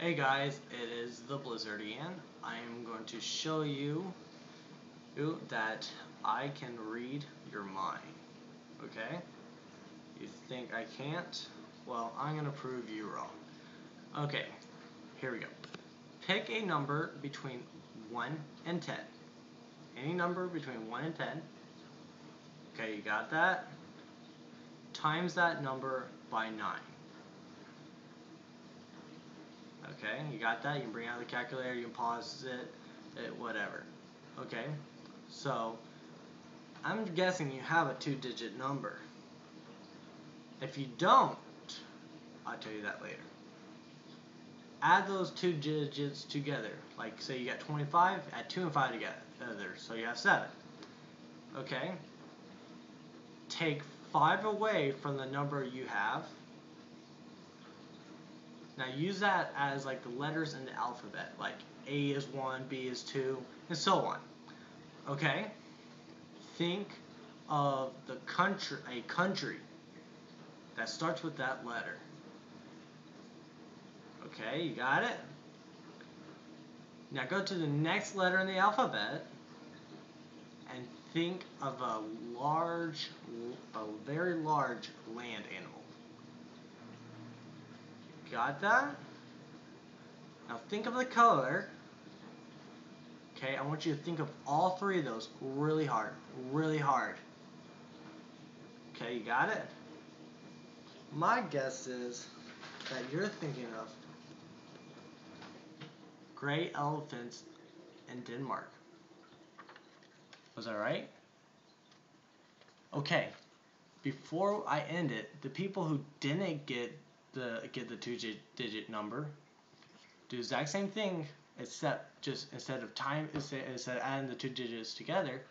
Hey guys, it is the Blizzardian. I am going to show you that I can read your mind. Okay? You think I can't? Well, I'm going to prove you wrong. Okay, here we go. Pick a number between 1 and 10. Any number between 1 and 10. Okay, you got that? Times that number by 9. Okay, you got that? You can bring out the calculator, you can pause it, whatever. Okay, so I'm guessing you have a 2-digit number. If you don't, I'll tell you that later. Add those 2 digits together. Like say you got 25, add 2 and 5 together, so you have 7. Okay, take 5 away from the number you have. Now use that as like the letters in the alphabet, like A is 1, B is 2, and so on. Okay? Think of a country that starts with that letter. Okay, you got it? Now go to the next letter in the alphabet and think of a very large land animal. Got that? Now think of the color. Okay, I want you to think of all 3 of those really hard, really hard. Okay, you got it? My guess is that you're thinking of gray elephants in Denmark. Was that right? Okay, before I end it, the people who didn't get the 2-digit number, do the exact same thing, except just instead of adding the 2 digits together,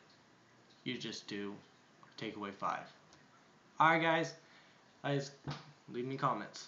you just take away 5. Alright guys, leave me comments.